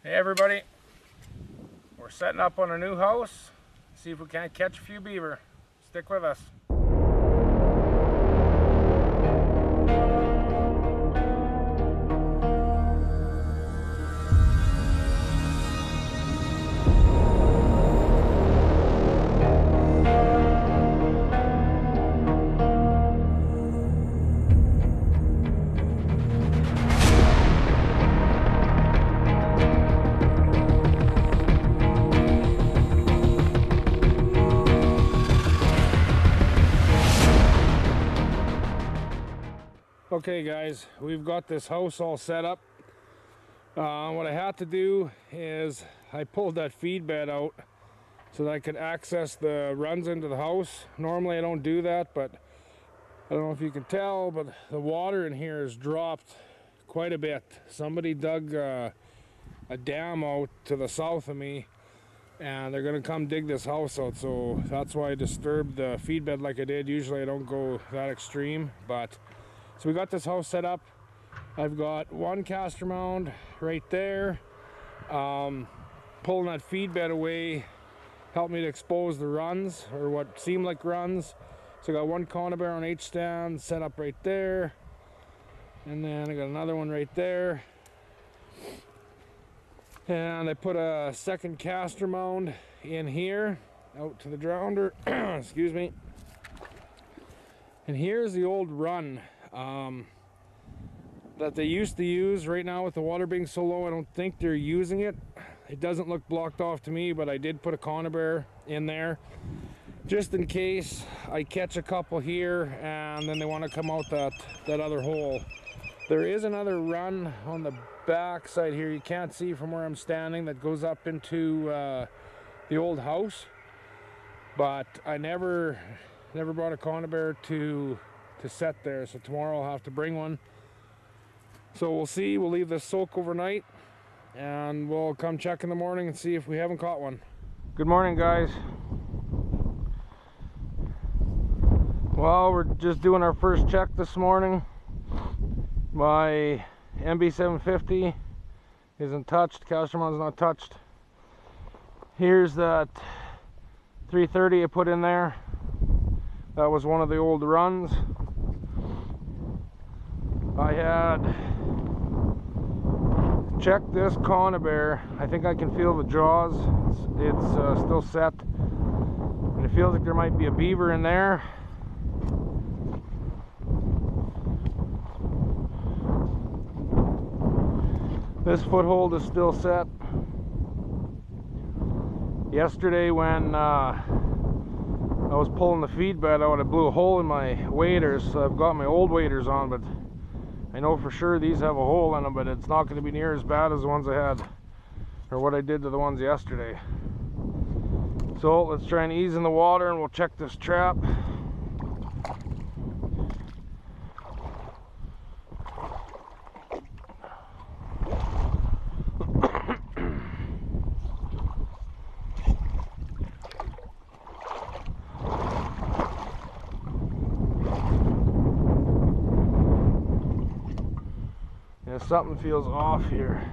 Hey everybody, we're setting up on a new house. See if we can't catch a few beaver. Stick with us. Okay guys, we've got this house all set up. What I had to do is I pulled that feed bed out so that I could access the runs into the house. Normally I don't do that, but I don't know if you can tell, but the water in here has dropped quite a bit. Somebody dug a dam out to the south of me, and they're gonna come dig this house out, so that's why I disturbed the feed bed like I did. Usually I don't go that extreme, but so we got this house set up. I've got one caster mound right there. Pulling that feed bed away helped me to expose the runs, or what seemed like runs. So I got one conibear on each stand set up right there, and then I got another one right there. And I put a second caster mound in here out to the drownder. Excuse me. And here's the old run that they used to use. Right now with the water being so low, I don't think they're using it. It doesn't look blocked off to me, but I did put a conibear in there just in case I catch a couple here and then they want to come out that other hole. There is another run on the back side here you can't see from where I'm standing that goes up into the old house, but I never brought a conibear to set there, so tomorrow I'll have to bring one. So we'll see. We'll leave this soak overnight and we'll come check in the morning and see if we haven't caught one. Good morning guys. Well, we're just doing our first check this morning. My MB750 isn't touched, caster mount's not touched. Here's that 330 I put in there. That was one of the old runs. I had checked this conibear. I think I can feel the jaws. It's still set, and it feels like there might be a beaver in there. This foothold is still set. Yesterday when I was pulling the feed bed out, I blew a hole in my waders. So I've got my old waders on, but I know for sure these have a hole in them, but it's not going to be near as bad as the ones I had, or what I did to the ones yesterday. So let's try and ease in the water and we'll check this trap. Something feels off here.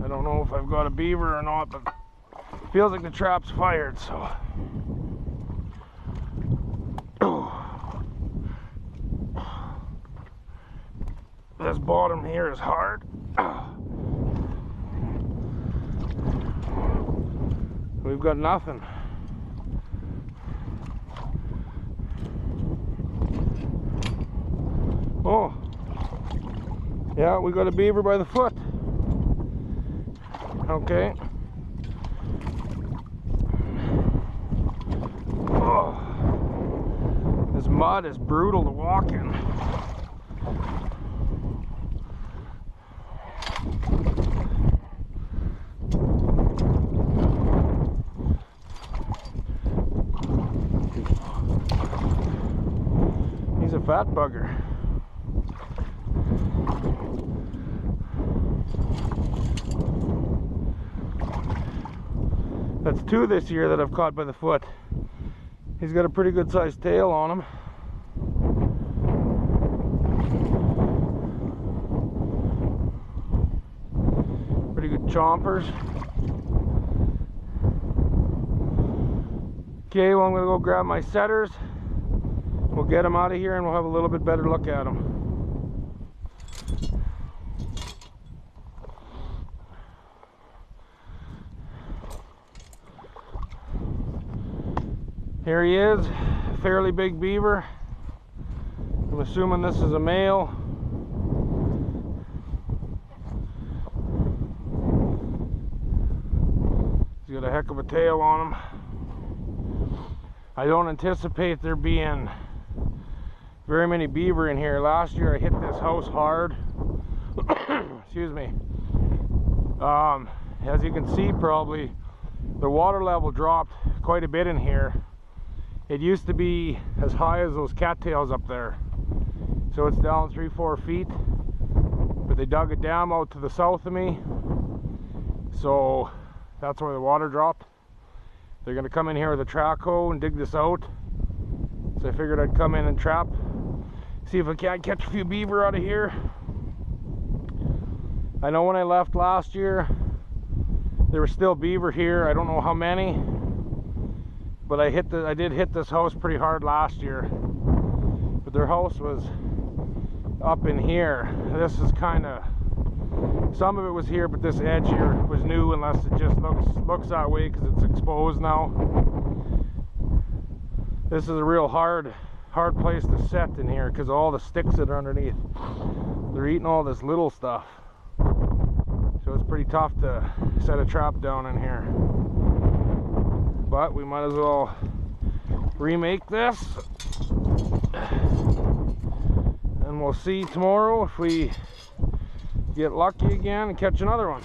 I don't know if I've got a beaver or not, but it feels like the trap's fired, so. This bottom here is hard. We've got nothing. Oh. Yeah, we got a beaver by the foot. Okay. Oh, this mud is brutal to walk in. He's a fat bugger. That's two this year that I've caught by the foot. He's got a pretty good sized tail on him. chompers. Okay, well, I'm gonna go grab my setters. We'll get them out of here and we'll have a little bit better look at them. Here he is, fairly big beaver. I'm assuming this is a male. He's got a heck of a tail on him. I don't anticipate there being very many beaver in here. Last year I hit this house hard. Excuse me. As you can see, probably the water level dropped quite a bit in here. It used to be as high as those cattails up there, so it's down 3-4 feet, but they dug a dam out to the south of me, so that's where the water dropped. They're going to come in here with a track hoe and dig this out, so I figured I'd come in and trap, see if I can't catch a few beaver out of here. I know when I left last year there were still beaver here. I don't know how many, but I did hit this house pretty hard last year. But their house was up in here. This is kind of, some of it was here, but this edge here was new, unless it just looks that way because it's exposed now. This is a real hard place to set in here because all the sticks that are underneath, they're eating all this little stuff. So it's pretty tough to set a trap down in here. But we might as well remake this, and we'll see tomorrow if we get lucky again and catch another one.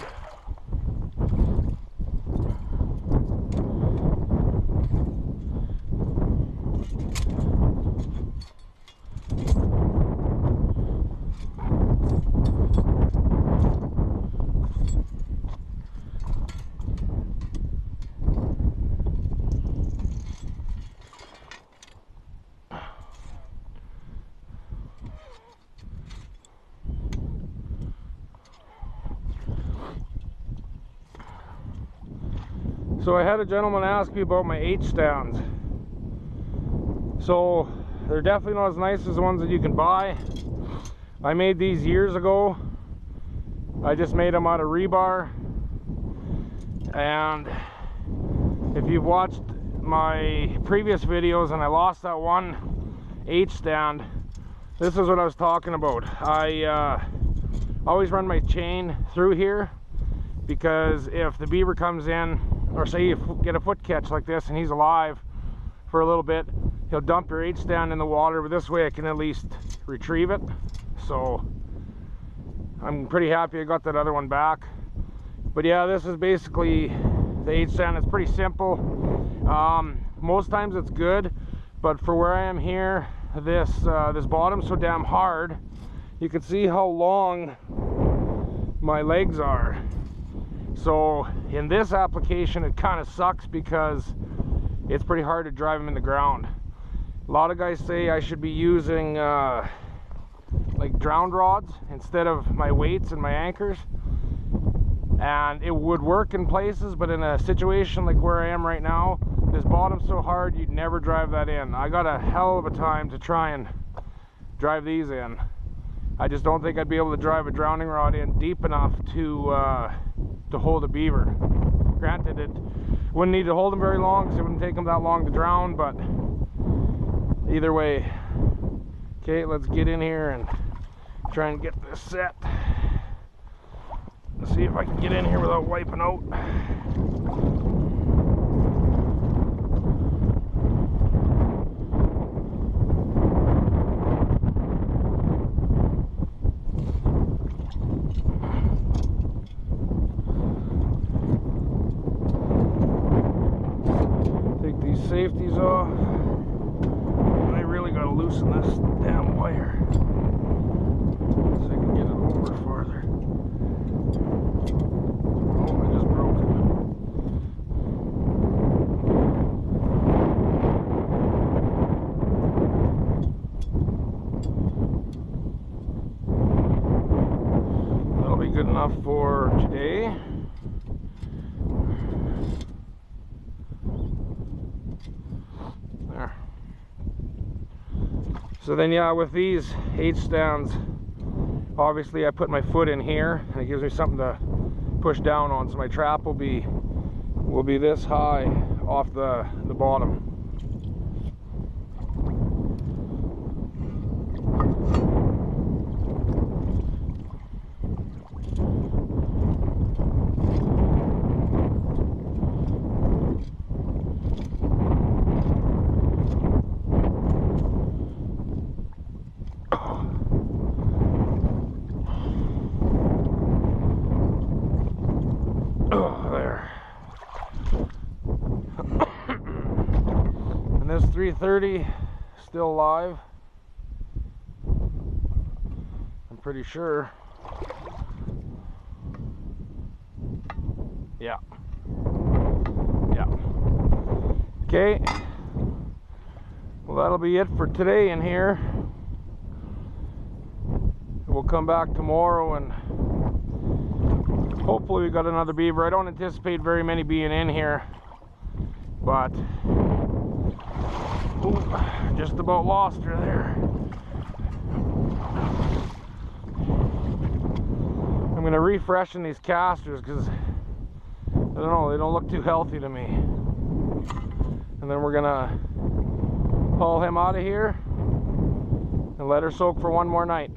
So I had a gentleman ask me about my H stands. So they're definitely not as nice as the ones that you can buy. I made these years ago. I just made them out of rebar. And if you've watched my previous videos and I lost that one H stand, this is what I was talking about. I always run my chain through here, because if the beaver comes in, or say you get a foot catch like this and he's alive for a little bit, he'll dump your H stand in the water, but this way I can at least retrieve it. So I'm pretty happy I got that other one back. But yeah, this is basically the H stand. It's pretty simple. Most times it's good, but for where I am here, this bottom's so damn hard. You can see how long my legs are. So in this application it kind of sucks because it's pretty hard to drive them in the ground. A lot of guys say I should be using like drowned rods instead of my weights and my anchors, and it would work in places, but in a situation like where I am right now, this bottom's so hard you'd never drive that in. I got a hell of a time to try and drive these in. I just don't think I'd be able to drive a drowning rod in deep enough to hold a beaver. Granted, it wouldn't need to hold them very long because it wouldn't take them that long to drown, but either way. Okay, let's get in here and try and get this set. Let's see if I can get in here without wiping out. Safeties off, and I really got to loosen this damn wire so I can get it over farther. Oh, I just broke it. That'll be good enough for today. So then, yeah, with these H stands, obviously I put my foot in here and it gives me something to push down on, so my trap will be this high off the bottom. There. And this 330 still live, I'm pretty sure. Yeah. Yeah. Okay. Well, that'll be it for today in here. We'll come back tomorrow and hopefully we got another beaver. I don't anticipate very many being in here, but ooh, just about lost her there. I'm gonna refreshen these casters because I don't know, they don't look too healthy to me. And then we're gonna haul him out of here and let her soak for one more night.